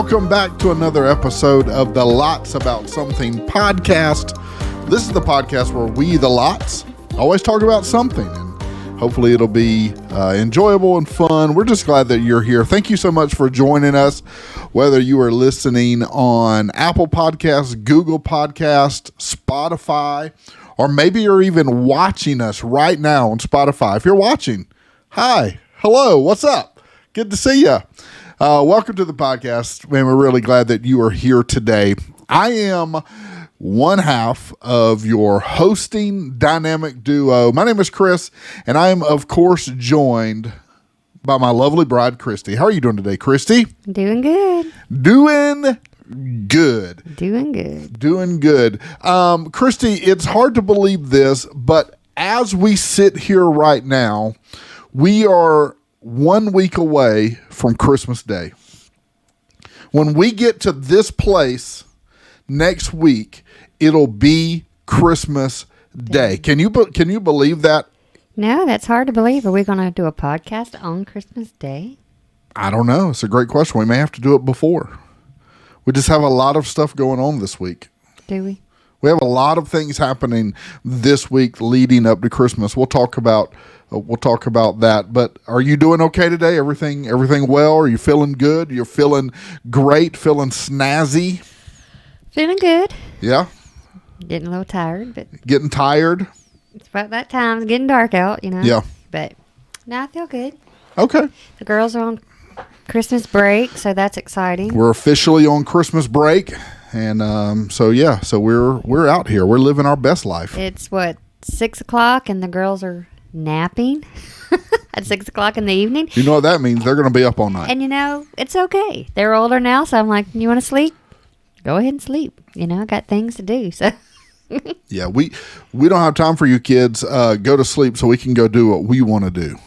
Welcome back to another episode of the Lots About Something podcast. This is the podcast where we, the Lots, always talk about something, and hopefully it'll be enjoyable and fun. We're just glad that you're here. Thank you so much for joining us, whether you are listening on Apple Podcasts, Google Podcasts, Spotify, or maybe you're even watching us right now on Spotify. If you're watching, hi, hello, what's up? Good to see you. Welcome to the podcast, man. We're really glad that you are here today. I am one half of your hosting dynamic duo. My name is Chris, and I am, of course, joined by my lovely bride, Christy. How are you doing today, Christy? Doing good. Doing good. Doing good. Doing good. Christy, it's hard to believe this, but as we sit here right now, we are 1 week away from Christmas Day. When we get to this place next week, it'll be Christmas Day. Can you believe that? No, that's hard to believe. Are we going to do a podcast on Christmas Day? I don't know. It's a great question. We may have to do it before. We just have a lot of stuff going on this week. Do we? We have a lot of things happening this week leading up to Christmas. We'll talk about that. But are you doing okay today? Everything well? Are you feeling good? You're feeling great? Feeling snazzy? Feeling good. Yeah. Getting a little tired, but Getting tired? it's about that time. It's getting dark out, you know. Yeah. But no, I feel good. Okay. The girls are on Christmas break, so that's exciting. We're officially on Christmas break, and so we're out here. We're living our best life. It's 6:00, and the girls are napping at 6:00 in the evening. You know what that means? They're going to be up all night. And it's okay. They're older now, so I'm like, you want to sleep? Go ahead and sleep. I got things to do. So Yeah, we don't have time for you kids. Go to sleep so we can go do what we want to do.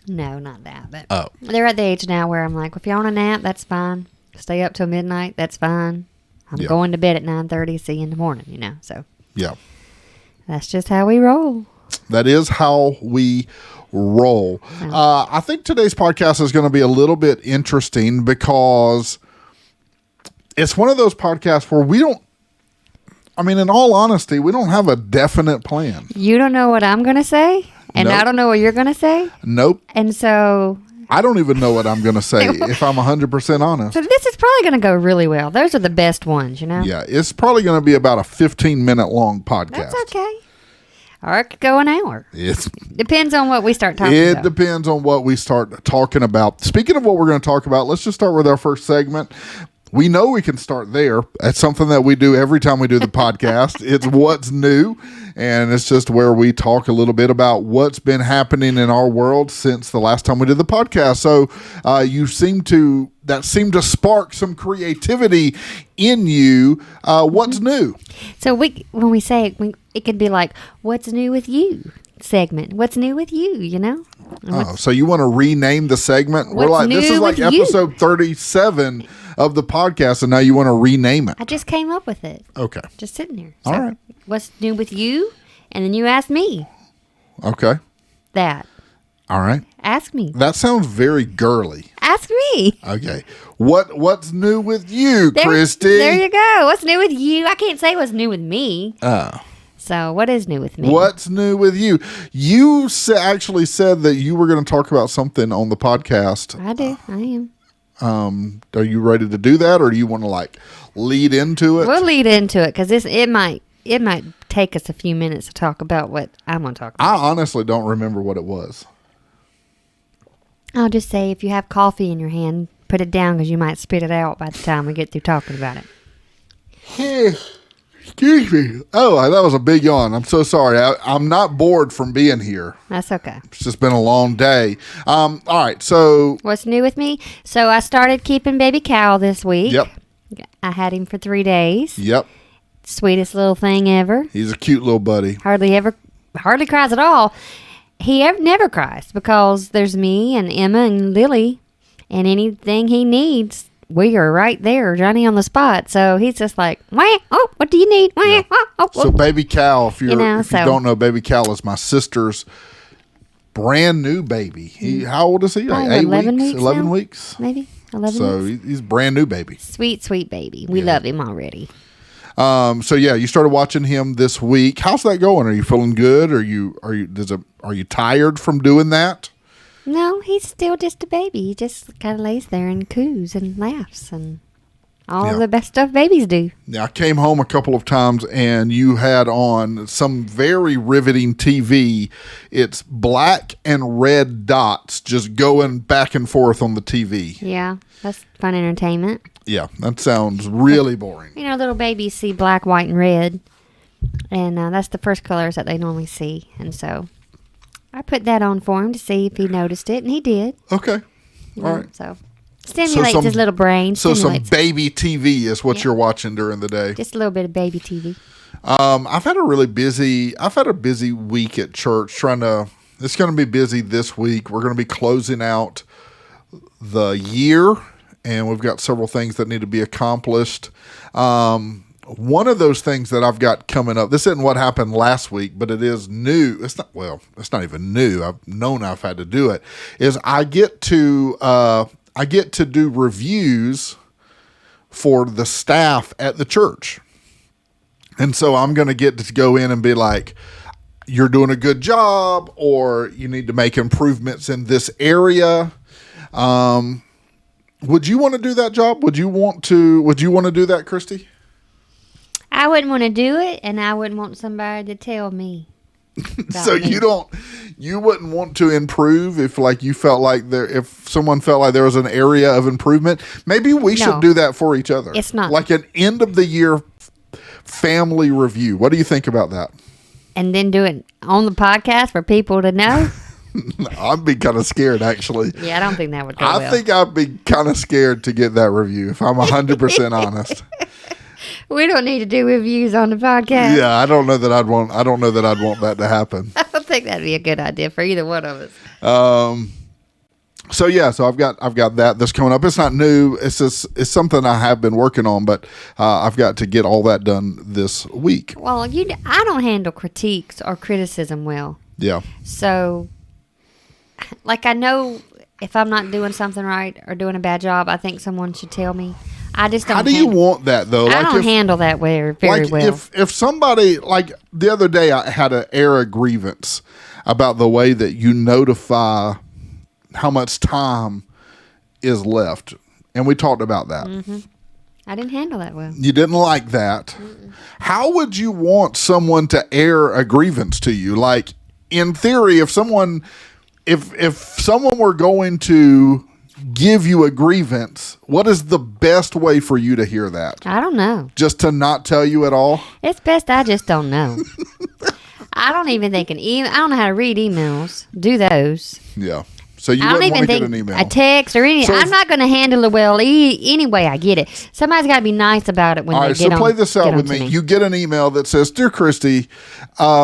no, not that. But they're at the age now where I'm like, if you want a nap, that's fine. Stay up till midnight, that's fine. I'm going to bed at 9:30. See you in the morning. So Yeah. that's just how we roll. That is how we roll. I think today's podcast is going to be a little bit interesting because it's one of those podcasts where in all honesty, we don't have a definite plan. You don't know what I'm going to say, and Nope. I don't know what you're going to say. Nope. And so I don't even know what I'm going to say if I'm 100% honest. this is probably going to go really well. Those are the best ones, Yeah, it's probably going to be about a 15-minute long podcast. That's okay. Or it could go an hour. It's Depends on what we start talking It about. depends on what we start talking about. Speaking of what we're going to talk about, let's just start with our first segment. We know we can start there. That's something that we do every time we do the podcast. It's What's New, and it's just where we talk a little bit about what's been happening in our world since the last time we did the podcast. So that seemed to spark some creativity in you. What's new? So when we say it, it could be like, what's new with you segment? What's new with you, Oh, so you want to rename the segment? We're What's like, this new is like with you? episode 37 of the podcast, and now you want to rename it. I just came up with it. Okay. Just sitting here. All right. What's new with you? And then you ask me Okay. that. All right. Ask me. That sounds very girly. Ask me. Okay. What's new with you, Christy? There you go. What's new with you? I can't say what's new with me. So what is new with me? What's new with you? You actually said that you were going to talk about something on the podcast. I do. I am. Are you ready to do that, or do you want to lead into it? We'll lead into it because it might take us a few minutes to talk about what I'm going to talk about. I honestly don't remember what it was. I'll just say if you have coffee in your hand, put it down because you might spit it out by the time we get through talking about it. Excuse me. Oh, that was a big yawn. I'm so sorry. I'm not bored from being here. That's okay. It's just been a long day. All right. So What's new with me? So I started keeping baby Cal this week. Yep. I had him for 3 days. Yep. Sweetest little thing ever. He's a cute little buddy. Hardly cries at all. He never cries because there's me and Emma and Lily, and anything he needs, we are right there, Johnny on the spot. So he's just like, wah, oh, what do you need? Wah, Yeah. oh. So baby Cal, if you so- don't know, baby Cal is my sister's brand new baby. How old is he? Like Probably 8 11 weeks? weeks 11 now? weeks? Maybe. 11 So months. he's a brand new baby. Sweet, sweet baby. We love him already. So yeah, you started watching him this week. How's that going? Are you feeling good? Are you tired from doing that? No, he's still just a baby. He just kind of lays there and coos and laughs and all of the best stuff babies do. Yeah, I came home a couple of times and you had on some very riveting TV. It's black and red dots just going back and forth on the TV. Yeah, that's fun entertainment. Yeah, that sounds really boring. You know, little babies see black, white, and red. And that's the first colors that they normally see. And so I put that on for him to see if he noticed it, and he did. Okay. All right. So stimulates his little brain. So some stimulates. baby TV is what you're watching during the day. Just a little bit of baby TV. I've had a busy week at church it's going to be busy this week. We're going to be closing out the year and we've got several things that need to be accomplished. One of those things that I've got coming up, this isn't what happened last week, but it is new. It's not even new. I've known I've had to do it, is I get to do reviews for the staff at the church. And so I'm going to get to go in and be like, you're doing a good job, or you need to make improvements in this area. Would you want to do that job? Would you want to do that, Christy? I wouldn't want to do it, and I wouldn't want somebody to tell me. So you wouldn't want to improve if someone felt like there was an area of improvement. Maybe we should do that for each other. It's not like an end of the year family review. What do you think about that? And then do it on the podcast for people to know? I'd be kind of scared, actually. Yeah, I don't think that would go well. I think I'd be kind of scared to get that review, if I'm 100% honest. We don't need to do reviews on the podcast. Yeah, I don't know that I'd want that to happen. I don't think that'd be a good idea for either one of us. So I've got that that's coming up. It's not new. It's something I have been working on, but I've got to get all that done this week. Well, I don't handle critiques or criticism well. Yeah. So, like, I know if I'm not doing something right or doing a bad job, I think someone should tell me. I just don't. How do you want that though? I don't handle that very well. If somebody, like the other day, I had to air a grievance about the way that you notify how much time is left, and we talked about that. Mm-hmm. I didn't handle that well. You didn't like that. Mm-mm. How would you want someone to air a grievance to you? Like, in theory, if someone were going to give you a grievance, what is the best way for you to hear that? I don't know. Just to not tell you at all? It's best I just don't know. I don't even think I don't know how to read emails. Do those. Yeah. So you wouldn't want to get an email. A text or anything. I'm not going to handle it well any way I get it. Somebody's got to be nice about it when they get on. All right, so play this out with me. You get an email that says, "Dear Christy,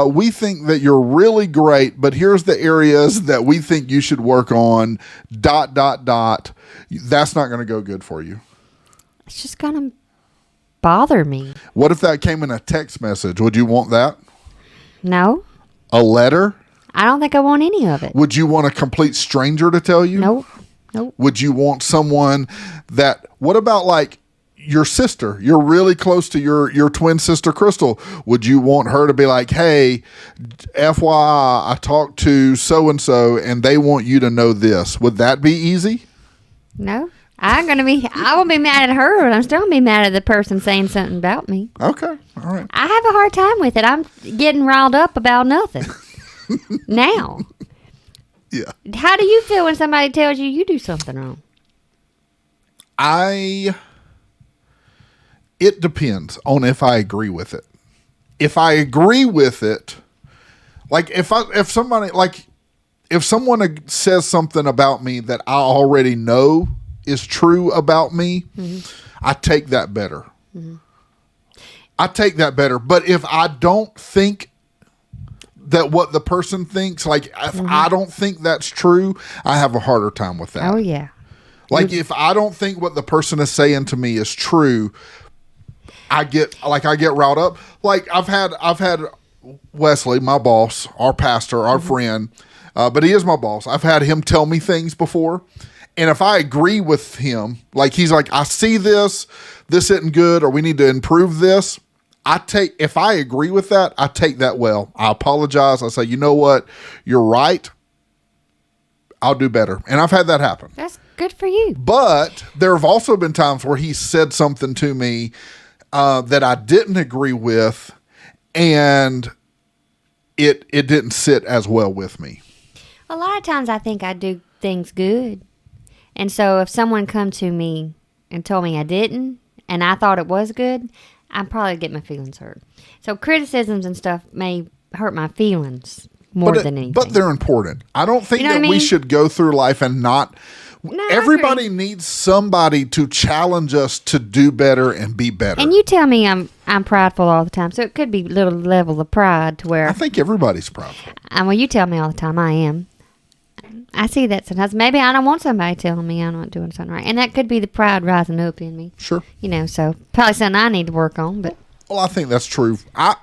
we think that you're really great, but here's the areas that we think you should work on, ... That's not going to go good for you. It's just going to bother me. What if that came in a text message? Would you want that? No. A letter? I don't think I want any of it. Would you want a complete stranger to tell you? Nope. Would you want someone what about like your sister? You're really close to your twin sister, Crystal. Would you want her to be like, hey, FYI, I talked to so-and-so and they want you to know this. Would that be easy? No. I won't be mad at her, but I'm still going to be mad at the person saying something about me. Okay. All right. I have a hard time with it. I'm getting riled up about nothing. Now. Yeah. How do you feel when somebody tells you do something wrong? It depends on if I agree with it. If I agree with it, like if someone says something about me that I already know is true about me, mm-hmm. I take that better. Mm-hmm. I take that better. But if I don't think that what the person thinks, like if mm-hmm. I don't think that's true, I have a harder time with that. Oh yeah. Like if I don't think what the person is saying to me is true, I get riled up. Like I've had Wesley, my boss, our pastor, our mm-hmm. friend, but he is my boss. I've had him tell me things before, And if I agree with him, like he's like, I see this isn't good, or we need to improve this. If I agree with that, I take that well. I apologize. I say, you know what? You're right. I'll do better. And I've had that happen. That's good for you. But there have also been times where he said something to me that I didn't agree with, and it didn't sit as well with me. A lot of times I think I do things good. And so if someone come to me and told me I didn't, and I thought it was good, I'd probably get my feelings hurt. So criticisms and stuff may hurt my feelings more than anything. But they're important. I don't think that we should go through life and not... No, everybody needs somebody to challenge us to do better and be better. And you tell me I'm prideful all the time, so it could be a little level of pride to where... I think everybody's prideful. Well, you tell me all the time I am. I see that sometimes. Maybe I don't want somebody telling me I'm not doing something right. And that could be the pride rising up in me. Sure. So probably something I need to work on. But well, I think that's true. I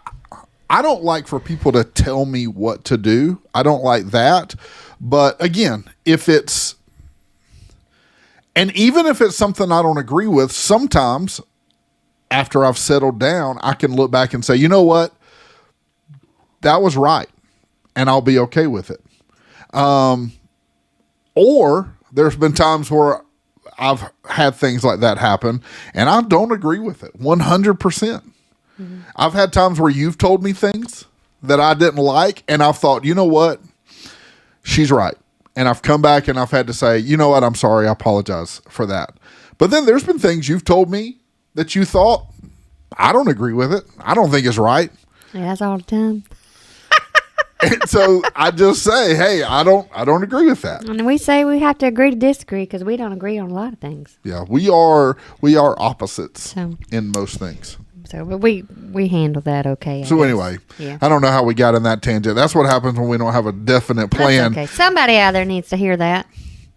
don't like for people to tell me what to do. I don't like that. But again, and even if it's something I don't agree with, sometimes after I've settled down, I can look back and say, you know what? That was right. And I'll be okay with it. Or there's been times where I've had things like that happen and I don't agree with it 100%. Mm-hmm. I've had times where you've told me things that I didn't like, and I've thought, you know what? She's right. And I've come back and I've had to say, you know what? I'm sorry. I apologize for that. But then there's been things you've told me that you thought, I don't agree with it. I don't think it's right. Yeah, that's all the time. And so I just say, hey, I don't agree with that. And we say we have to agree to disagree because we don't agree on a lot of things. Yeah, we are opposites in most things. So, but we handle that okay. So anyway, I don't know how we got in that tangent. That's what happens when we don't have a definite plan. That's okay. Somebody out there needs to hear that.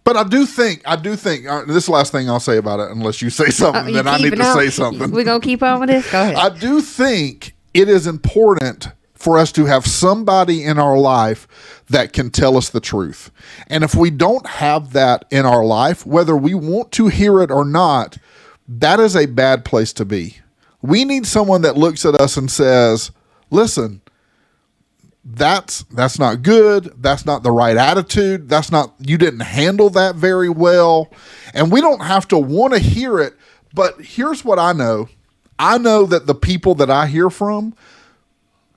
But I do think, this is the last thing I'll say about it, unless you say something, then I need to say something. We're going to keep on with this? Go ahead. I do think it is important for us to have somebody in our life that can tell us the truth. And if we don't have that in our life, whether we want to hear it or not, that is a bad place to be. We need someone that looks at us and says, listen, that's not good. That's not the right attitude. You didn't handle that very well. And we don't have to want to hear it. But here's what I know. I know that the people that I hear from,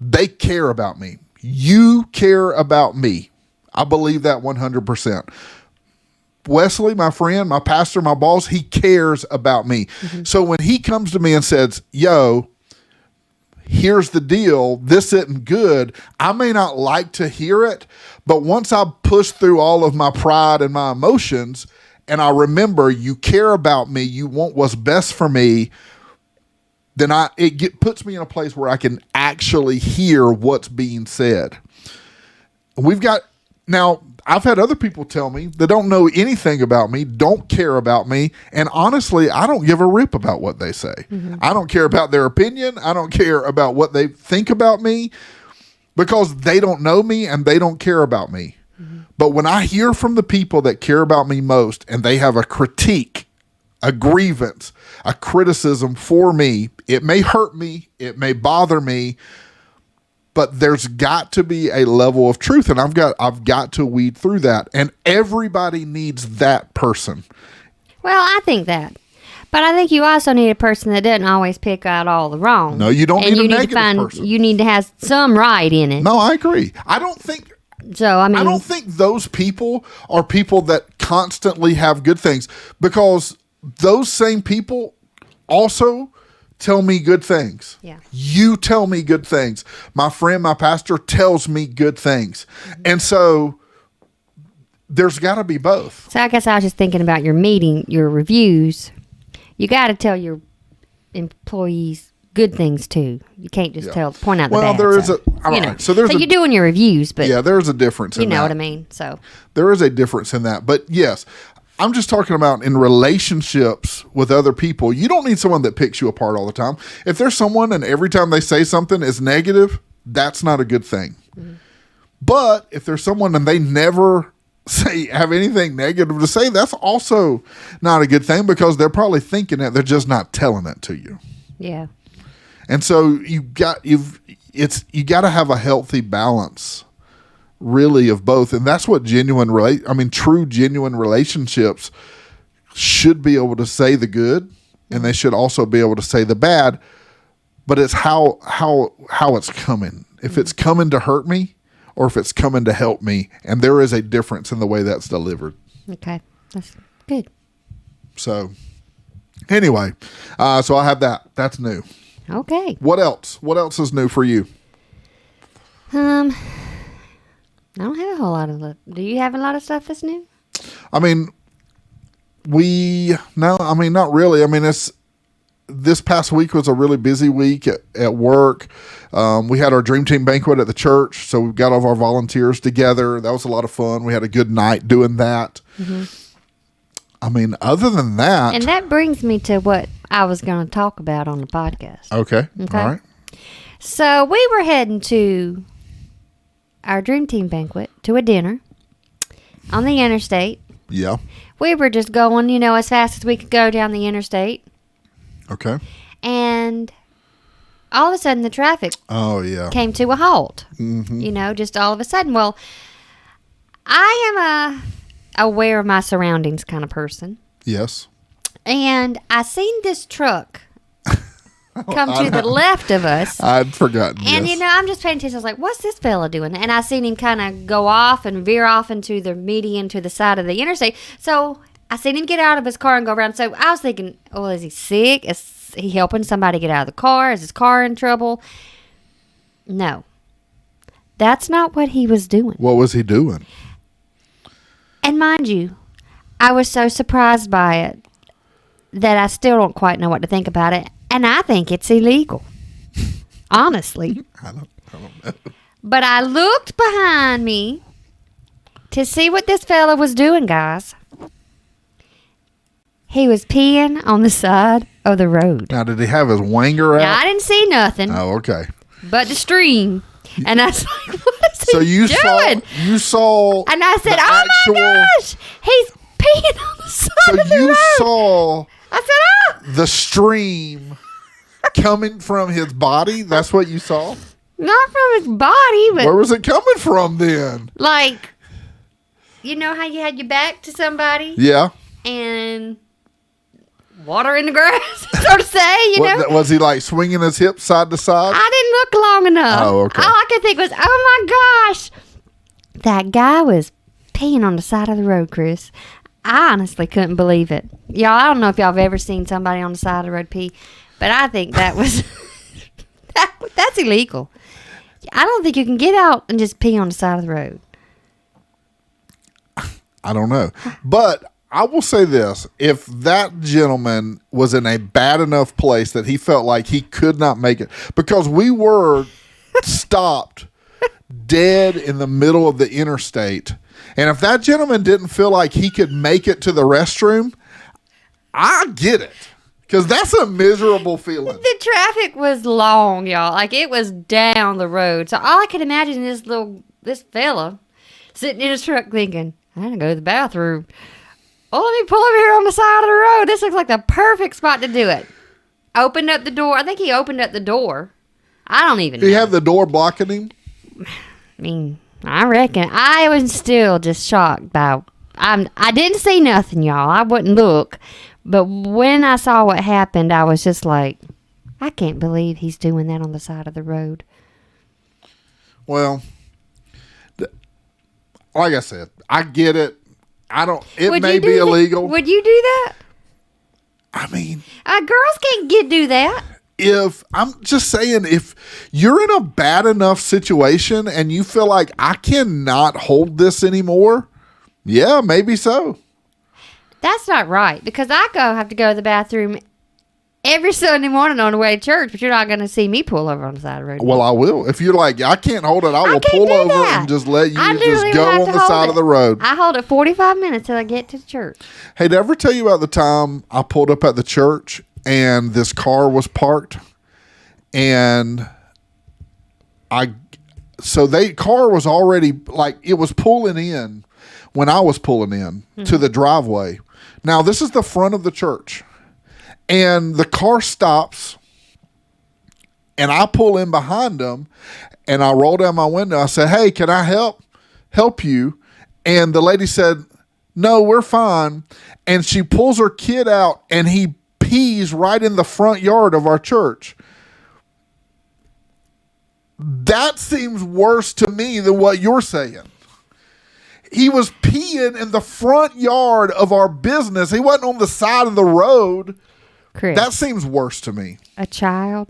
they care about me. You care about me. I believe that 100%. Wesley, my friend, my pastor, my boss, he cares about me. Mm-hmm. So when he comes to me and says, yo, here's the deal, this isn't good, I may not like to hear it, but once I push through all of my pride and my emotions, and I remember you care about me, you want what's best for me, then puts me in a place where I can actually hear what's being said. Now, I've had other people tell me that don't know anything about me, don't care about me, and honestly, I don't give a rip about what they say. Mm-hmm. I don't care about their opinion. I don't care about what they think about me, because they don't know me and they don't care about me. Mm-hmm. But when I hear from the people that care about me most, and they have a critique, a grievance, a criticism for me, it may hurt me, it may bother me, but there's got to be a level of truth, and I've got to weed through that, and everybody needs that person. Well, I think that, but I think you also need a person that doesn't always pick out all the wrong. No, you don't need a negative person. You need to have some right in it. No, I agree. I don't think those people are people that constantly have good things, because those same people also tell me good things. Yeah. You tell me good things. My friend, my pastor tells me good things. Mm-hmm. And so there's got to be both. So I guess I was just thinking about your reviews. You got to tell your employees good things too. You can't just point out the bad. Well, there is so you're doing your reviews, but there's a difference in that. You know what I mean? So there is a difference in that. But yes, I'm just talking about in relationships with other people. You don't need someone that picks you apart all the time. If there's someone and every time they say something is negative, that's not a good thing. Mm-hmm. But if there's someone and they never have anything negative to say, that's also not a good thing, because they're probably thinking it, they're just not telling it to you. Yeah. And so you got to have a healthy balance, really, of both. And that's what true genuine relationships should be able to say the good, and they should also be able to say the bad. But it's how it's coming. If it's coming to hurt me, or if it's coming to help me, and there is a difference in the way that's delivered. Okay, that's good. So, anyway, so I have that. That's new. Okay. What else? What else is new for you? I don't have a whole lot of. Do you have a lot of stuff that's new? I mean, not really. I mean, this past week was a really busy week at work. We had our Dream Team banquet at the church, so we got all of our volunteers together. That was a lot of fun. We had a good night doing that. Mm-hmm. I mean, other than that... And that brings me to what I was going to talk about on the podcast. Okay. All right. So we were heading to our Dream Team banquet, to a dinner on the interstate. Yeah. We were just going, as fast as we could go down the interstate. Okay. And all of a sudden the traffic came to a halt. Mm-hmm. Just all of a sudden. Well, I am a aware of my surroundings kind of person. Yes. And I seen this truck come to the left of us. I'd forgotten. And, yes. I'm just paying attention. I was like, what's this fella doing? And I seen him kind of go off and veer off into the median to the side of the interstate. So I seen him get out of his car and go around. So I was thinking, is he sick? Is he helping somebody get out of the car? Is his car in trouble? No. That's not what he was doing. What was he doing? And mind you, I was so surprised by it that I still don't quite know what to think about it. And I think it's illegal. Honestly. I don't know. But I looked behind me to see what this fella was doing, guys. He was peeing on the side of the road. Now, did he have his wanger out? Now, I didn't see nothing. Oh, okay. But the stream. And I was like, what is so he you doing? saw And I said, my gosh, he's peeing on the side of the road. So you saw I said, the stream coming from his body? That's what you saw? Not from his body, but... Where was it coming from then? Like, you know how you had your back to somebody? Yeah. And water in the grass, so to say, Was he like swinging his hips side to side? I didn't look long enough. Oh, okay. All I could think was, oh my gosh, that guy was peeing on the side of the road, Chris. I honestly couldn't believe it. Y'all, I don't know if y'all have ever seen somebody on the side of the road pee, but I think that was, that's illegal. I don't think you can get out and just pee on the side of the road. I don't know. But I will say this. If that gentleman was in a bad enough place that he felt like he could not make it, because we were stopped dead in the middle of the interstate, and if that gentleman didn't feel like he could make it to the restroom, I get it. Because that's a miserable feeling. The traffic was long, y'all. Like, it was down the road. So all I could imagine is this fella sitting in his truck thinking, I gotta go to the bathroom. Oh, let me pull over here on the side of the road. This looks like the perfect spot to do it. Opened up the door. I think he opened up the door. I don't even know. Did he have the door blocking him? I mean, I reckon. I was still just shocked by... I didn't see nothing, y'all. I wouldn't look. But when I saw what happened, I was just like, I can't believe he's doing that on the side of the road. Well, like I said, I get it. It may be illegal. Would you do that? I mean, girls can't do that. I'm just saying, if you're in a bad enough situation and you feel like I cannot hold this anymore, yeah, maybe so. That's not right, because I have to go to the bathroom every Sunday morning on the way to church, but you're not going to see me pull over on the side of the road. Well, I will. If you're like, I can't hold it, I will pull over and just let you just go on the side of the road. I hold it 45 minutes till I get to the church. Hey, did I ever tell you about the time I pulled up at the church and this car was parked and so car was already like, it was pulling in when I was pulling in to the driveway. Now, this is the front of the church, and the car stops, and I pull in behind them, and I roll down my window. I said, "Hey, can I help you?" And the lady said, "No, we're fine." And she pulls her kid out, and he pees right in the front yard of our church. That seems worse to me than what you're saying. He was peeing in the front yard of our business. He wasn't on the side of the road. Chris, That seems worse to me. a child.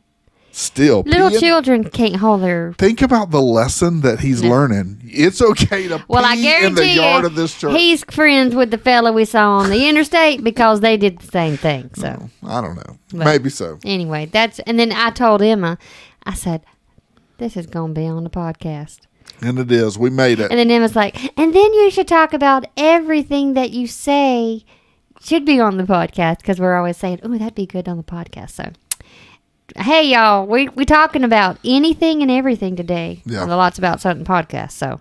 Still, Little peeing. children can't hold their. Think about the lesson that he's learning. It's okay to Well, I pee guarantee in the yard of this church. he's friends with the fella we saw on the interstate because they did the same thing. So I don't know. But Maybe so. anyway, and then I told Emma, I said, "This is going to be on the podcast." And it is. We made it. And then Emma's like, "And then you should talk about everything that you say should be on the podcast," because we're always saying, "Oh, that'd be good on the podcast." So, hey, y'all, we talking about anything and everything today on the Lots About Something podcast. So,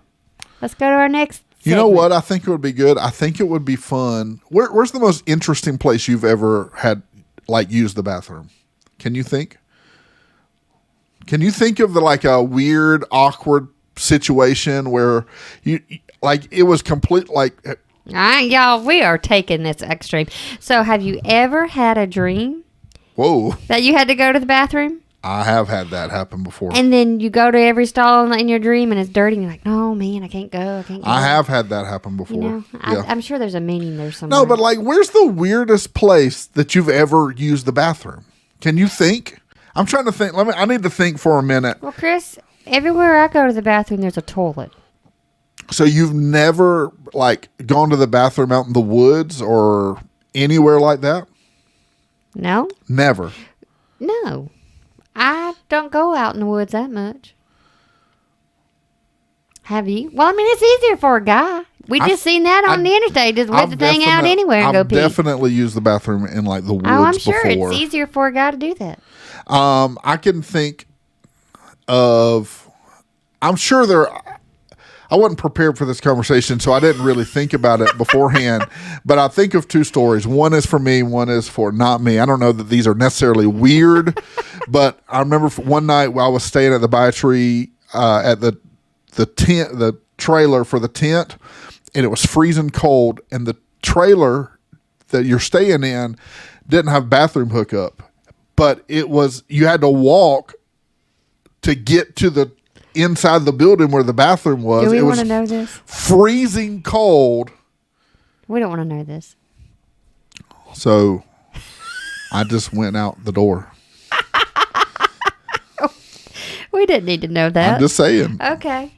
let's go to our next You know segment. what? I think it would be good. I think it would be fun. Where's the most interesting place you've ever had, like, used the bathroom? Can you think? Can you think of a weird, awkward situation where you like it was complete like? All right, y'all, we are taking this extreme. So, have you ever had a dream Whoa! that you had to go to the bathroom? I have had that happen before. And then you go to every stall in your dream and it's dirty and you're like, "No, man, I can't go. I can't go." I have had that happen before. You know, Yeah. I'm sure there's a meaning there somewhere. No, but where's the weirdest place that you've ever used the bathroom? Can you think? I'm trying to think. I need to think for a minute. Well, Chris, everywhere I go to the bathroom, there's a toilet. So you've never gone to the bathroom out in the woods or anywhere like that? No? Never. No. I don't go out in the woods that much. Have you? Well, I mean, it's easier for a guy. We just seen that on the interstate. Just whip the thing out anywhere and go pee. I've definitely used the bathroom in the woods Oh, I'm sure before. it's easier for a guy to do that. I can think of. I'm sure I wasn't prepared for this conversation, so I didn't really think about it beforehand. But I think of two stories. One is for me, one is for not me. I don't know that these are necessarily weird, but I remember one night while I was staying at the Bay Tree at the tent, the trailer for the tent, and it was freezing cold, and the trailer that you're staying in didn't have bathroom hookup, but you had to walk to get to the inside the building where the bathroom was. Do we want to know this? Freezing cold. We don't want to know this. So I just went out the door. We didn't need to know that. I'm just saying. Okay.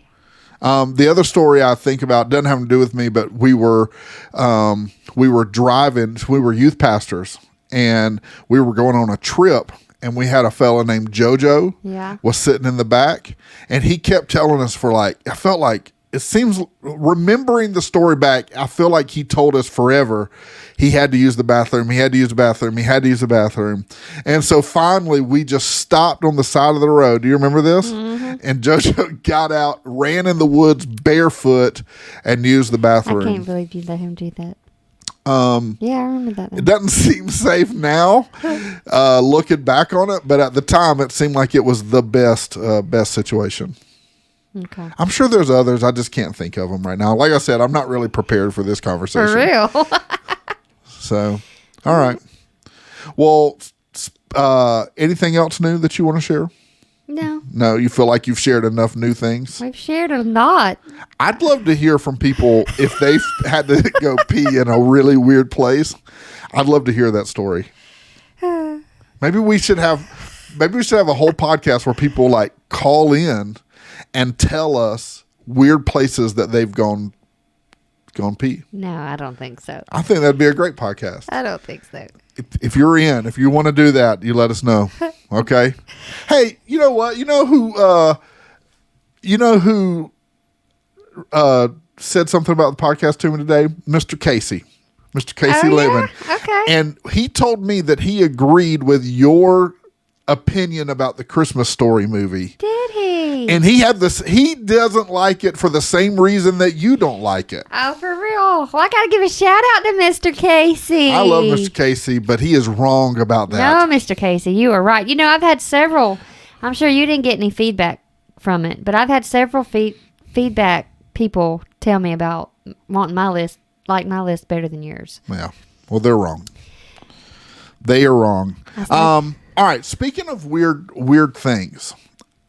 The other story I think about doesn't have to do with me, but we were driving. We were youth pastors, and we were going on a trip. And we had a fella named JoJo was sitting in the back, and he kept telling us I felt like it seems, remembering the story back, I feel like he told us forever he had to use the bathroom. He had to use the bathroom. He had to use the bathroom. And so finally we just stopped on the side of the road. Do you remember this? Mm-hmm. And JoJo got out, ran in the woods barefoot, and used the bathroom. I can't believe you let him do that. Yeah, I remember that. It doesn't seem safe now, looking back on it, but at the time it seemed like it was the best situation. Okay. I'm sure there's others. I just can't think of them right now. Like I said, I'm not really prepared for this conversation. For real. So, all right. Well, anything else new that you want to share? No. No, you feel like you've shared enough new things? We've shared a lot. I'd love to hear from people if they've had to go pee in a really weird place. I'd love to hear that story. Maybe we should have a whole podcast where people call in and tell us weird places that they've gone pee. No, I don't think so. I think that'd be a great podcast. I don't think so. If you want to do that, you let us know. Okay. Hey, you know what? You know who said something about the podcast to me today? Mr. Casey. Mr. Casey Lehman. Yeah? Okay. And he told me that he agreed with your opinion about the Christmas Story movie. Did he? And he doesn't like it for the same reason that you don't like it. Oh, for real? Well, I got to give a shout out to Mr. Casey. I love Mr. Casey, but he is wrong about that. No, Mr. Casey, you are right. You know, I've had several. I'm sure you didn't get any feedback from it, but I've had several feedback people tell me about wanting my list better than yours. Yeah. Well, they're wrong. They are wrong. All right. Speaking of weird things,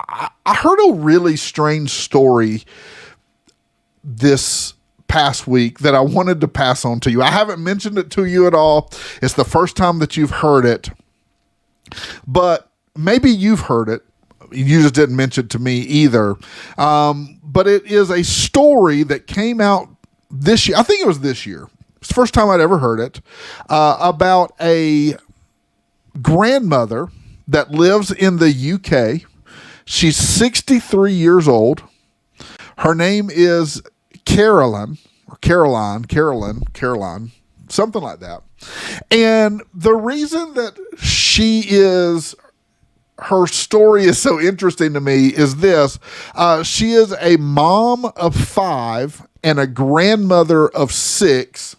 I heard a really strange story this past week that I wanted to pass on to you. I haven't mentioned it to you at all. It's the first time that you've heard it, but maybe you've heard it. You just didn't mention it to me either. But it is a story that came out this year. I think it was this year. It's the first time I'd ever heard it, about a grandmother that lives in the UK. She's 63 years old. Her name is Caroline, something like that. And the reason that her story is so interesting to me is this. She is a mom of 5 and a grandmother of 6.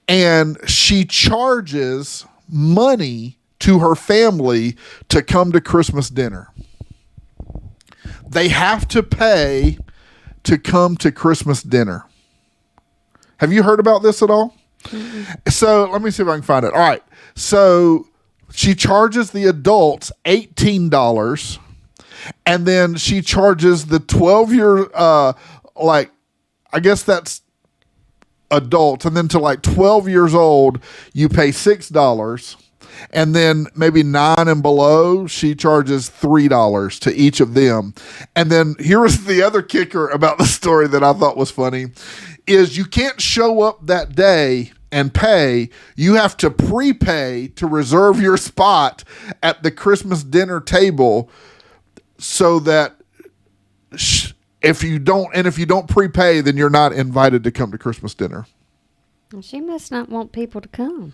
And she charges money to her family to come to Christmas dinner. They have to pay to come to Christmas dinner. Have you heard about this at all? Mm-hmm. So let me see if I can find it. All right. So she charges the adults $18, and then she charges the 12-year, I guess that's adults, and then to like 12 years old, you pay $6. And then maybe 9 and below, she charges $3 to each of them. And then here was the other kicker about the story that I thought was funny, is you can't show up that day and pay. You have to prepay to reserve your spot at the Christmas dinner table, so that if you don't prepay, then you're not invited to come to Christmas dinner. Well, she must not want people to come.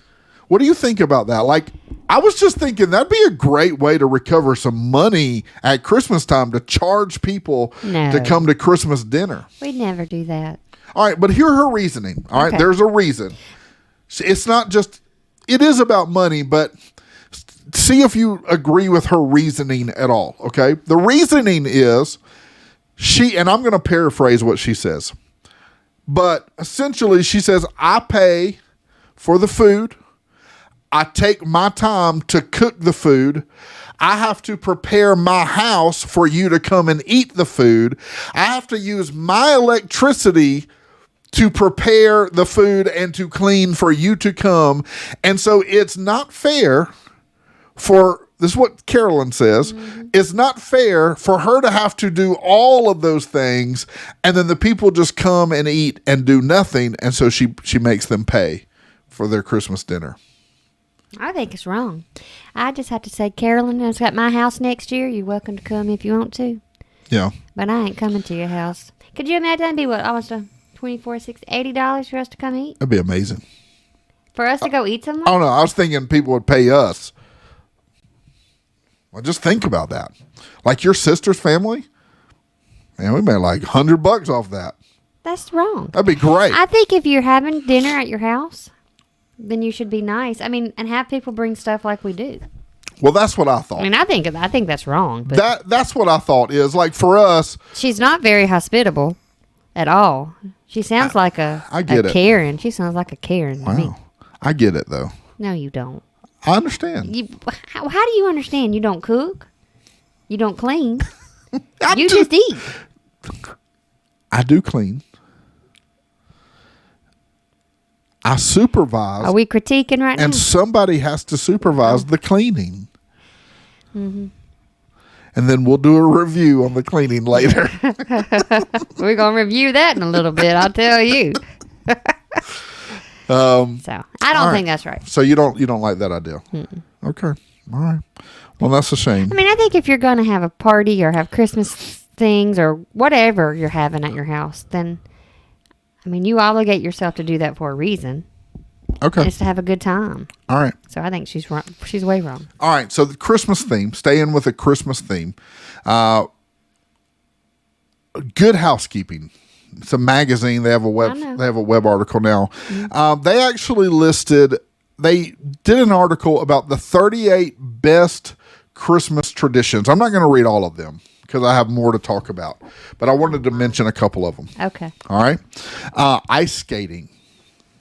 What do you think about that? Like, I was just thinking that'd be a great way to recover some money at Christmas time, to charge people to come to Christmas dinner. We'd never do that. All right, but hear her reasoning. All right, there's a reason. It's not just, it is about money, but see if you agree with her reasoning at all, okay? The reasoning is and I'm going to paraphrase what she says, but essentially she says, I pay for the food. I take my time to cook the food. I have to prepare my house for you to come and eat the food. I have to use my electricity to prepare the food and to clean for you to come. And so it's not fair this is what Carolyn says, it's not fair for her to have to do all of those things and then the people just come and eat and do nothing. And so she makes them pay for their Christmas dinner. I think it's wrong. I just have to say, Carolyn, I've got my house next year. You're welcome to come if you want to. Yeah. But I ain't coming to your house. Could you imagine that'd be what, almost $24, $60, $80 for us to come eat? That'd be amazing. For us to go eat somewhere? I don't know. I was thinking people would pay us. Well, just think about that. Like your sister's family, man, we made like $100 off that. That's wrong. That'd be great. I think if you're having dinner at your house, then you should be nice. I mean, and have people bring stuff like we do. Well, that's what I thought. I mean, I think that's wrong. But that's what I thought is like for us. She's not very hospitable at all. She sounds like a Karen. She sounds like a Karen to me. I get it though. No, you don't. I understand. How do you understand? You don't cook. You don't clean. You just eat. I do clean. I supervise. Are we critiquing right now? And somebody has to supervise the cleaning. Mm-hmm. And then we'll do a review on the cleaning later. We're going to review that in a little bit, I'll tell you. So I don't think that's right. So you don't like that idea? Mm-mm. Okay. All right. Well, that's a shame. I mean, I think if you're going to have a party or have Christmas things or whatever you're having at your house, then, I mean, you obligate yourself to do that for a reason. Okay. It's to have a good time. All right. So I think she's wrong. She's way wrong. All right. So the Christmas theme, staying with the Christmas theme. Good Housekeeping. It's a magazine. They have a web article now. They actually they did an article about the 38 best Christmas traditions. I'm not going to read all of them because I have more to talk about, but I wanted to mention a couple of them. Okay. All right. Ice skating.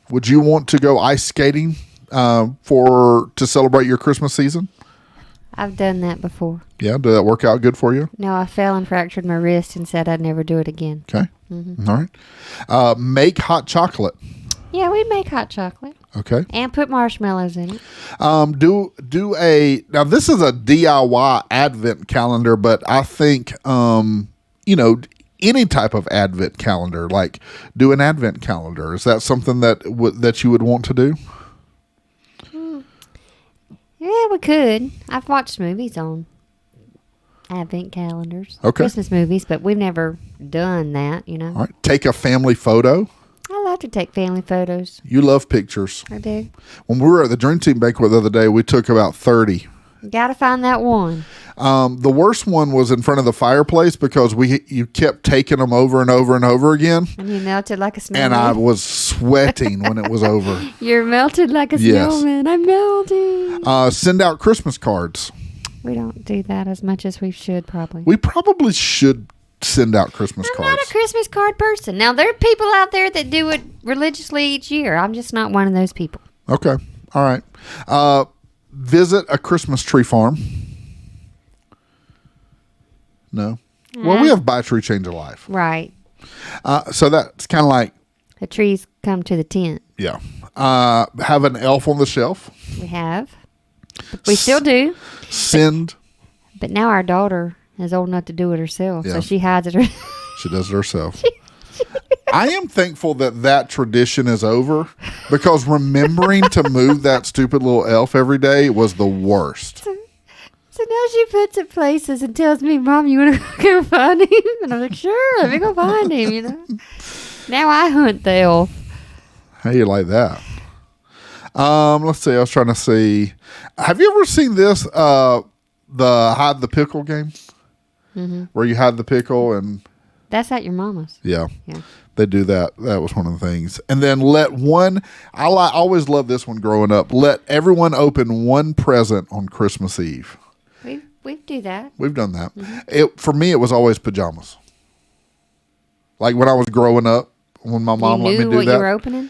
Would you want to go ice skating to celebrate your Christmas season? I've done that before. Yeah. Did that work out good for you? No, I fell and fractured my wrist and said I'd never do it again. Okay. All right. Make hot chocolate. Yeah, we make hot chocolate. Okay. And put marshmallows in it. Now this is a DIY advent calendar, but I think any type of advent calendar, like do an advent calendar. Is that something that you would want to do? Yeah, we could. I've watched movies on advent calendars. Okay. Christmas movies, but we've never done that, All right. Take a family photo. I love to take family photos. You love pictures. I do. When we were at the Dream Team banquet the other day, we took about 30. Got to find that one. The worst one was in front of the fireplace because you kept taking them over and over and over again. And you melted like a snowman. And I was sweating when it was over. You're melted like a snowman. I'm melting. Send out Christmas cards. We don't do that as much as we should, probably. We probably should send out Christmas cards. I'm not a Christmas card person. Now, there are people out there that do it religiously each year. I'm just not one of those people. Okay. All right. Visit a Christmas tree farm. No. Well, we have Buy a Tree, Change a Life. Right. So that's kind of like... The trees come to the tent. Yeah. Have an elf on the shelf. We have. We still do. Send. But now our daughter is old enough to do it herself, so she hides it. She does it herself. I am thankful that tradition is over because remembering to move that stupid little elf every day was the worst. So now she puts it places and tells me, Mom, you want to go find him? And I'm like, sure, let me go find him, Now I hunt the elf. How you like that? Let's see. I was trying to see. Have you ever seen this? The hide the pickle game, where you hide the pickle and. That's at your mama's. Yeah. They do that. That was one of the things. And then I always loved this one growing up. Let everyone open one present on Christmas Eve. We do that. We've done that. For me, it was always pajamas. Like when I was growing up, when my mom let me do that. You knew what you were opening?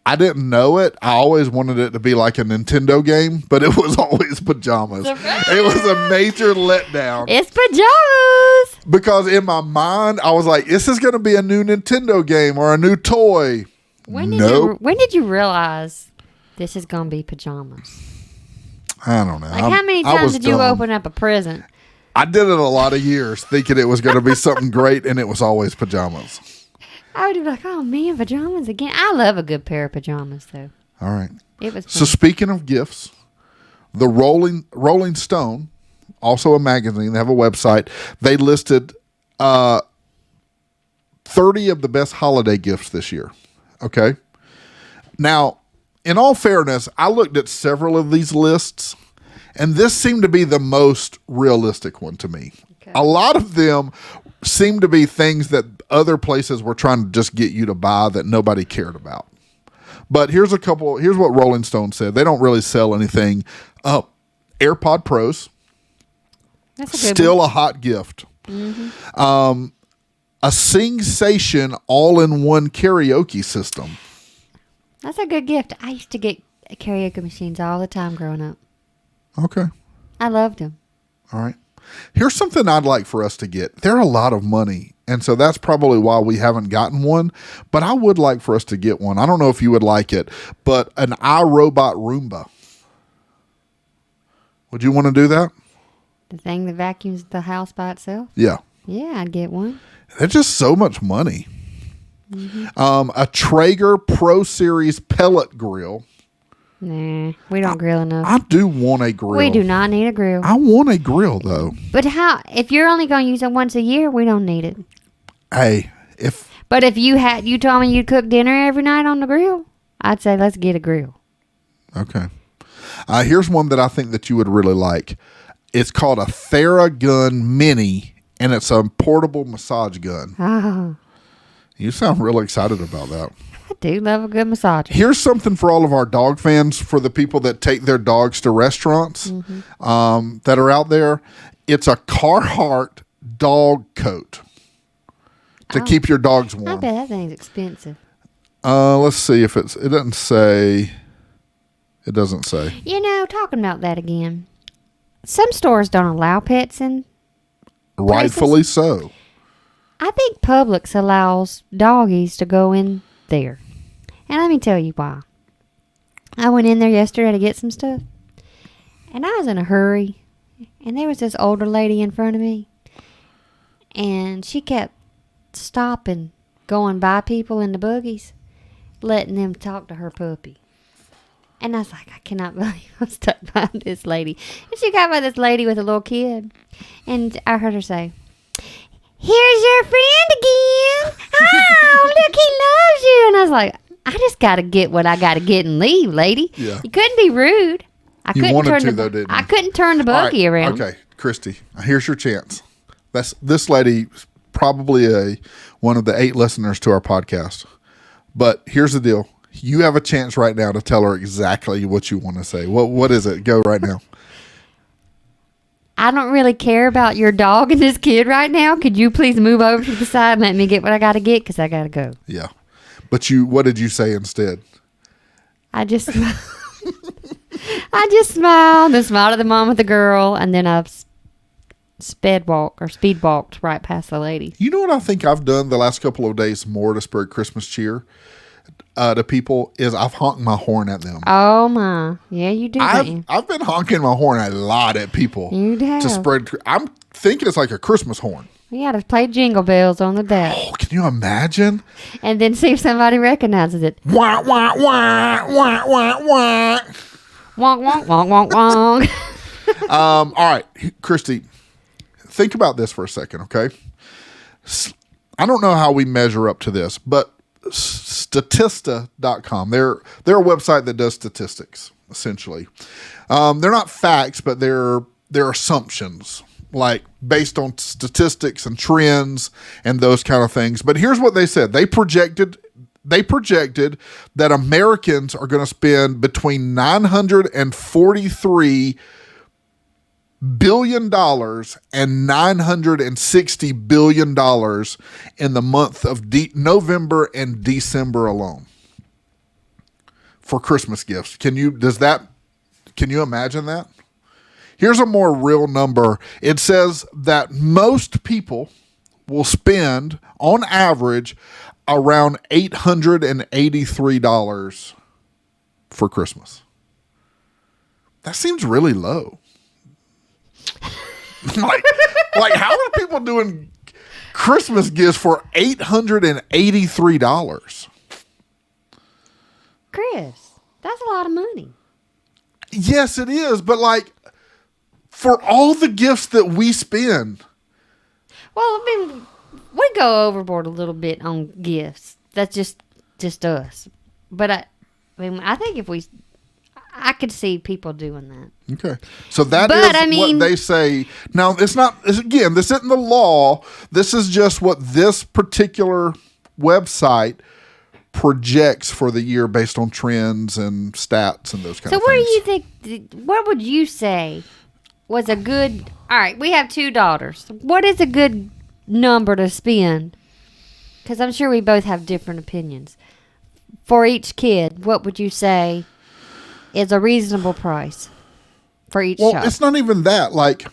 I didn't know it. I always wanted it to be like a Nintendo game, but it was always pajamas. Surprise! It was a major letdown. It's pajamas! Because in my mind, I was like, this is going to be a new Nintendo game or a new toy. When did you realize this is going to be pajamas? I don't know. Like how many times did you open up a present? I did it a lot of years thinking it was going to be something great, and it was always pajamas. I would be like, oh man, pajamas again. I love a good pair of pajamas, though. All right. It was fun. So speaking of gifts, the Rolling Stone, also a magazine, they have a website. They listed 30 of the best holiday gifts this year. Okay. Now, in all fairness, I looked at several of these lists, and this seemed to be the most realistic one to me. Okay. A lot of them seem to be things that other places were trying to just get you to buy that nobody cared about. But here's what Rolling Stone said. They don't really sell anything. AirPod Pros. That's a good still one. A hot gift. Mm-hmm. A Sing-sation all-in-one karaoke system. That's a good gift. I used to get karaoke machines all the time growing up. Okay. I loved them. All right. Here's something I'd like for us to get. They're a lot of money, and so that's probably why we haven't gotten one, but I would like for us to get one. I don't know if you would like it, but an iRobot Roomba. Would you want to do that? The thing that vacuums the house by itself? Yeah. Yeah, I'd get one. They're just so much money. Mm-hmm. A Traeger Pro Series pellet grill. Nah, we don't grill enough. I do want a grill. We do not need a grill. I want a grill, though. But if you're only going to use it once a year, we don't need it. Hey, But if you told me you'd cook dinner every night on the grill, I'd say let's get a grill. Okay. Here's one that I think that you would really like. It's called a Theragun Mini and it's a portable massage gun. Oh, You sound really excited about that. I do love a good massage. Here's something for all of our dog fans, for the people that take their dogs to restaurants that are out there. It's a Carhartt dog coat to keep your dogs I warm. bet that thing's expensive. Let's see if it doesn't say. It doesn't say. You know, talking about that again, some stores don't allow pets in. Rightfully so. I think Publix allows doggies to go in there. And let me tell you why. I went in there yesterday to get some stuff. And I was in a hurry. And there was this older lady in front of me. And she kept stopping, going by people in the buggies, letting them talk to her puppy. And I was like, I cannot believe I'm stuck behind this lady. And she got by this lady with a little kid. And I heard her say, "Here's your friend again. Oh, look, he loves you." And I was like, I just got to get what I got to get and leave, lady. Yeah. You couldn't be rude. You wanted to, though, didn't you? I couldn't turn the buggy around. Okay, Christy, here's your chance. This lady probably one of the 8 listeners to our podcast. But here's the deal. You have a chance right now to tell her exactly what you want to say. What is it? Go right now. I don't really care about your dog and this kid right now. Could you please move over to the side and let me get what I got to get? Because I got to go. Yeah. But what did you say instead? I just smiled. I just smiled and smiled at the mom with the girl. And then I speed walked right past the lady. You know what I think I've done the last couple of days more to spread Christmas cheer to people is I've honked my horn at them. Oh, my. Yeah, you do, don't you? I've been honking my horn a lot at people. You have. To spread. I'm thinking it's like a Christmas horn. We got to play Jingle Bells on the deck. Oh, can you imagine? And then see if somebody recognizes it. Wah, wah, wah, wah, wah, wah. Wonk, wonk, wonk, wonk, wonk. All right, Christy, think about this for a second, okay? I don't know how we measure up to this, but Statista.com, they're a website that does statistics, essentially. They're not facts, but they're assumptions, like based on statistics and trends and those kind of things. But here's what they said. They projected that Americans are going to spend between $943 billion and $960 billion in the month of November and December alone for Christmas gifts. Can you imagine that? Here's a more real number. It says that most people will spend on average around $883 for Christmas. That seems really low. like how are people doing Christmas gifts for $883? Chris, that's a lot of money. Yes, it is, but like for all the gifts that we spend. Well, I mean, we go overboard a little bit on gifts. That's just us. But I think I could see people doing that. Okay. So that is what they say. Now, this isn't the law. This is just what this particular website projects for the year based on trends and stats and those kind of things. So what do you think, what would you say was a good, all right, we have 2 daughters. What is a good number to spend? Because I'm sure we both have different opinions. For each kid, what would you say is a reasonable price for each child? Well, it's not even that. Like,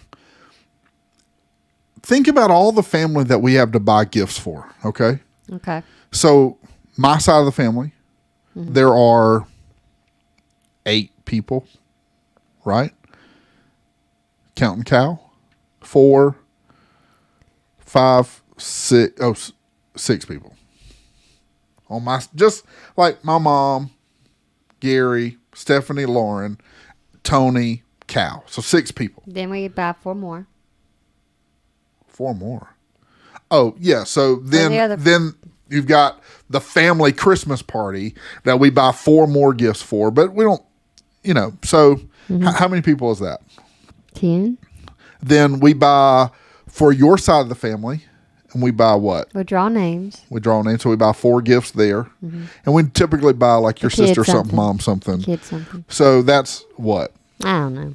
think about all the family that we have to buy gifts for, okay? Okay. So, my side of the family, there are 8 people, right? Counting Cal. 4, 5, 6, 6 people. Just like my mom, Gary, Stephanie, Lauren, Tony, Cal. So 6 people. Then we buy 4 more. 4 more. Oh, yeah. So then you've got the family Christmas party that we buy 4 more gifts for, but we don't, so how many people is that? 10. Then we buy for your side of the family, and we buy what? We draw names. We draw names, so we buy 4 gifts there. And we typically buy like your sister something, mom something. Kid something. So that's what? I don't know.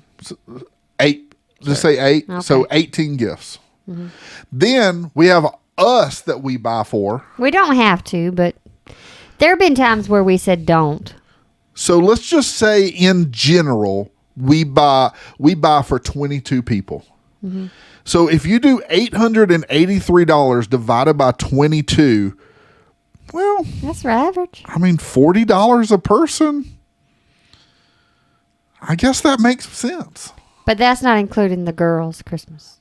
8. Just say 8. Okay. So 18 gifts. Then we have us that we buy for. We don't have to, but there have been times where we said don't. So let's just say in general, we buy for 22 people. So if you do $883 divided by 22, well, That's our average. I mean, $40 a person. I guess that makes sense. But that's not including the girls' Christmas.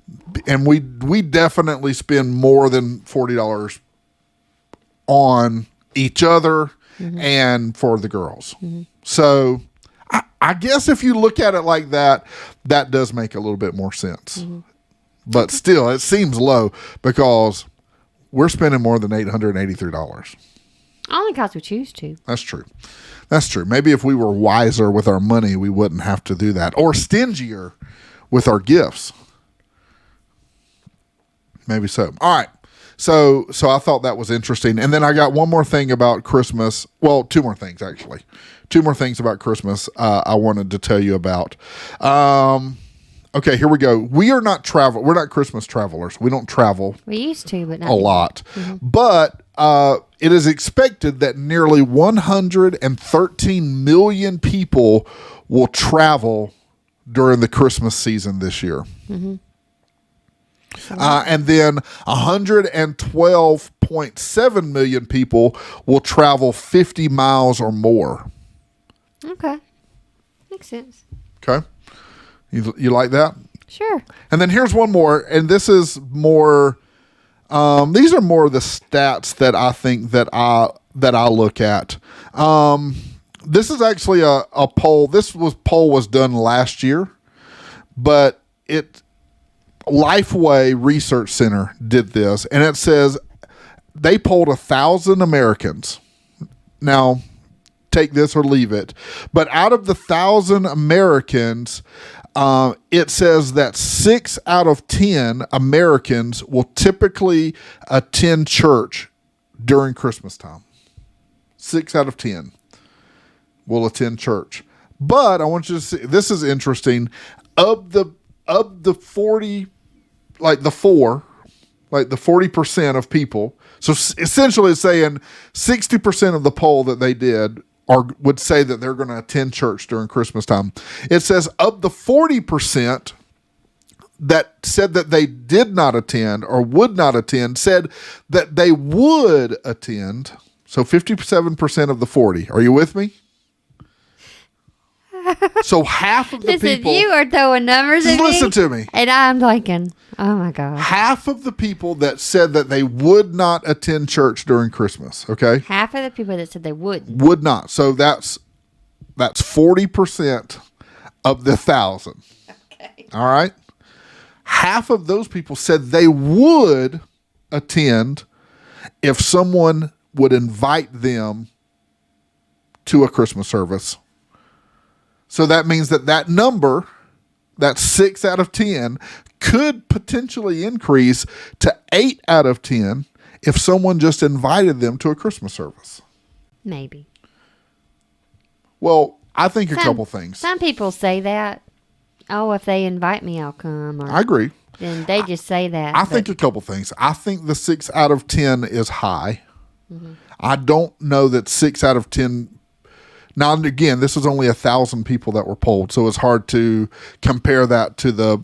And we definitely spend more than $40 on each other and for the girls. So I guess if you look at it like that, that does make a little bit more sense. But still, it seems low because we're spending more than $883. Only because we choose to. That's true. That's true. Maybe if we were wiser with our money, we wouldn't have to do that. Or stingier with our gifts. Maybe so. All right. So I thought that was interesting. And then I got one more thing about Christmas. Well, 2 more things, actually. 2 more things about Christmas I wanted to tell you about. Okay, here we go. We're not Christmas travelers. We don't travel We used to, but not a lot. But it is expected that nearly 113 million people will travel during the Christmas season this year. And then 112.7 million people will travel 50 miles or more. Okay. Makes sense. Okay. You like that? Sure. And then here's one more, and this is more. These are more of the stats that I think that I look at. This is actually a poll. Poll was done last year, but Lifeway Research Center did this, and it says they polled 1,000 Americans. Now, take this or leave it, but out of the 1,000 Americans. It says that 6 out of 10 Americans will typically attend church during Christmas time. 6 out of 10 will attend church. But I want you to see, this is interesting. Of the 40, like the 40% of people. So essentially it's saying 60% of the poll that they did would say that they're going to attend church during Christmas time. It says of the 40% that said that they did not attend or would not attend, said that they would attend. So 57% of the 40. Are you with me? So half of the Listen, people. you are throwing numbers at me. Listen to me. And I'm thinking, oh my God. Half of the people that said that they would not attend church during Christmas, okay? Half of the people that said they wouldn't. Would not. So that's 40% of the 1,000. Okay. All right? Half of those people said they would attend if someone would invite them to a Christmas service. So that means that number, that 6 out of 10, could potentially increase to 8 out of 10 if someone just invited them to a Christmas service. Maybe. Well, I think a couple things. Some people say that. Oh, if they invite me, I'll come. Or, I agree. Then they just say that. I think a couple things. I think the 6 out of 10 is high. I don't know that 6 out of 10. Now, again, this is only 1,000 people that were polled, so it's hard to compare that to the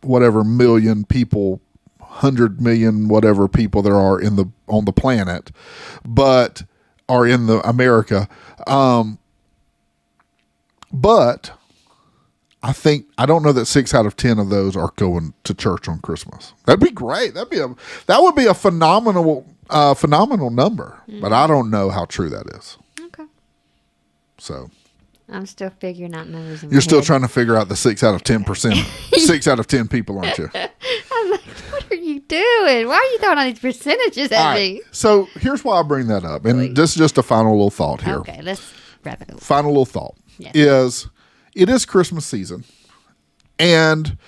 whatever million people, 100 million whatever people there are on the planet, but are in the America. But I don't know that 6 out of 10 of those are going to church on Christmas. That'd be great. That would be a phenomenal number, but I don't know how true that is. Okay. So I'm still figuring out numbers. you're still trying to figure out the 6 out of 10%. 6 out of 10 people, aren't you? I'm like, what are you doing? Why are you throwing all these percentages at me? So here's why I bring that up. And this is just a final little thought here. Okay, let's wrap it up. Final little thought Yes. is it is Christmas season. And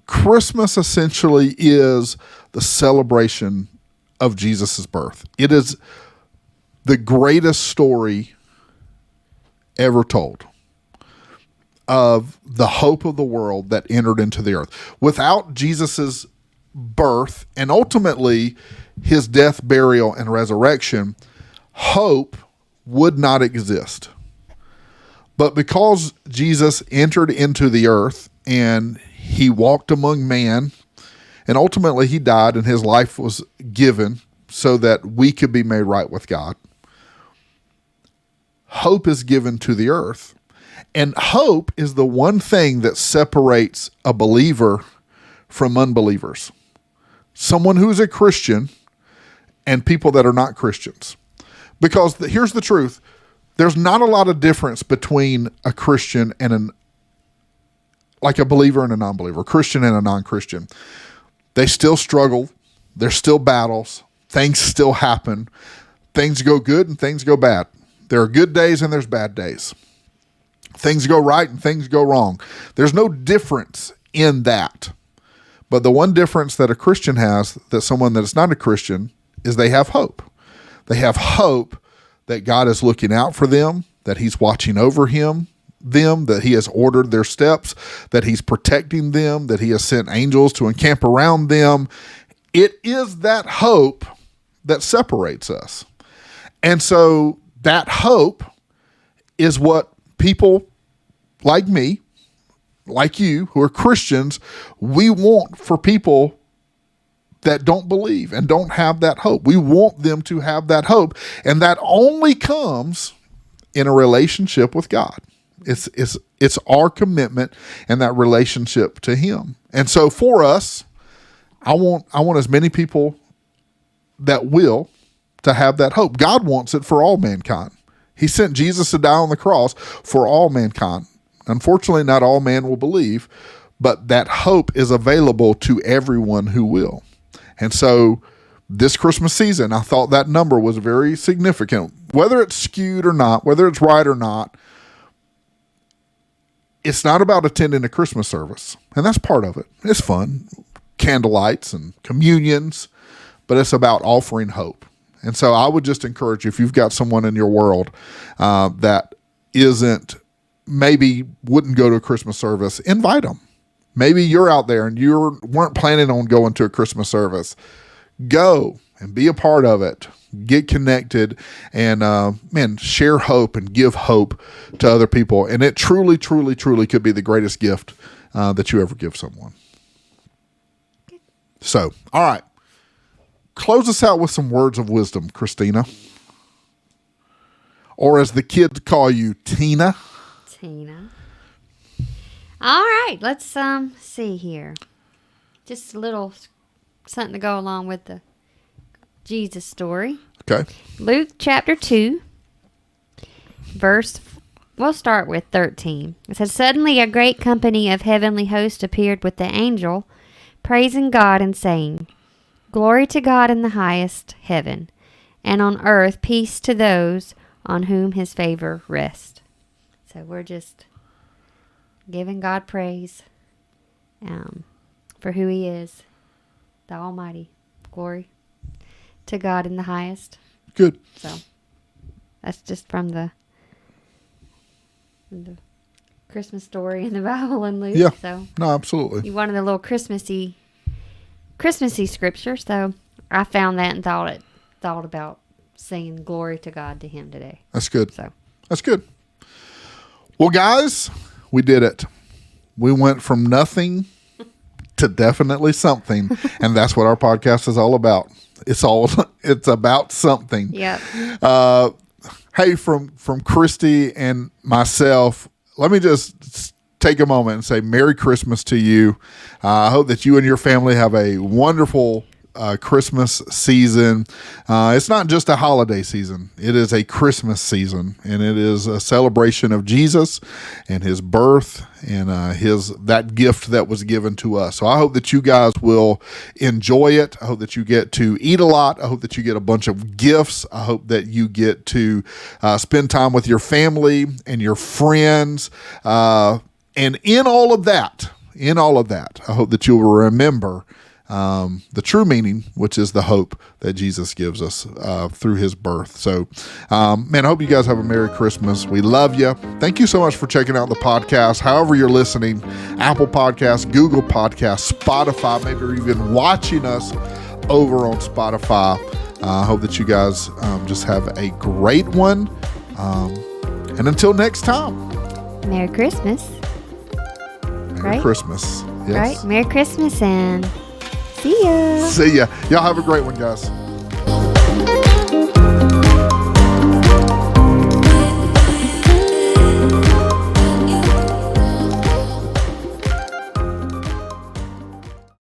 Christmas essentially is the celebration of Jesus' birth. It is the greatest story ever told of the hope of the world that entered into the earth. Without Jesus' birth and ultimately his death, burial, and resurrection, hope would not exist. But because Jesus entered into the earth and he walked among man, and ultimately he died and his life was given so that we could be made right with God, hope is given to the earth. And hope is the one thing that separates a believer from unbelievers. Someone who's a Christian and people that are not Christians. Because here's the truth. There's not a lot of difference between a Christian and like a believer and a non-believer, a Christian and a non-Christian. They still struggle. There's still battles. Things still happen. Things go good and things go bad. There are good days and there's bad days. Things go right and things go wrong. There's no difference in that. But the one difference that a Christian has that someone that is not a Christian is they have hope. They have hope that God is looking out for them, that he's watching over them, that he has ordered their steps, that he's protecting them, that he has sent angels to encamp around them. It is that hope that separates us. And so that hope is what people like me, like you, who are Christians, we want for people that don't believe and don't have that hope. We want them to have that hope. And that only comes in a relationship with God. It's our commitment and that relationship to him. And so for us, I want as many people that will to have that hope. God wants it for all mankind. He sent Jesus to die on the cross for all mankind. Unfortunately, not all man will believe, but that hope is available to everyone who will. And so this Christmas season, I thought that number was very significant. Whether it's skewed or not, whether it's right or not, it's not about attending a Christmas service. And that's part of it. It's fun, candlelights and communions, but it's about offering hope. And so I would just encourage you, if you've got someone in your world that maybe wouldn't go to a Christmas service, invite them. Maybe you're out there and you weren't planning on going to a Christmas service. Go and be a part of it. Get connected and share hope and give hope to other people. And it truly, truly, truly could be the greatest gift that you ever give someone. So, all right. Close us out with some words of wisdom, Christina. Or as the kids call you, Tina. Tina. All right, let's see here. Just a little something to go along with the Jesus story. Okay. Luke chapter 2, we'll start with 13. It says, "Suddenly a great company of heavenly hosts appeared with the angel, praising God and saying, 'Glory to God in the highest heaven, and on earth peace to those on whom his favor rests.'" So we're just giving God praise for who he is, the Almighty. Glory to God in the highest. Good. So that's just from the Christmas story in the Bible and Luke. Yeah. So No, absolutely. you wanted a little Christmassy scripture, so I found that and thought about singing glory to God to him today. That's good. So That's good. Well, guys, we did it. We went from nothing to definitely something, and that's what our podcast is all about. It's about something. yep. Hey, from Christy and myself, let me just take a moment and say Merry Christmas to you. I hope that you and your family have a wonderful Christmas season. It's not just a holiday season. It is a Christmas season, and it is a celebration of Jesus and his birth and that gift that was given to us. So I hope that you guys will enjoy it. I hope that you get to eat a lot. I hope that you get a bunch of gifts. I hope that you get to spend time with your family and your friends. And in all of that, in all of that, I hope that you will remember the true meaning, which is the hope that Jesus gives us through his birth. So, man, I hope you guys have a Merry Christmas. We love you. Thank you so much for checking out the podcast. However you're listening, Apple Podcasts, Google Podcasts, Spotify, maybe you're even watching us over on Spotify. I hope that you guys just have a great one. And until next time. Merry Christmas. Merry Christmas. Yes. Right. Merry Christmas and see ya. See ya. Y'all have a great one, guys.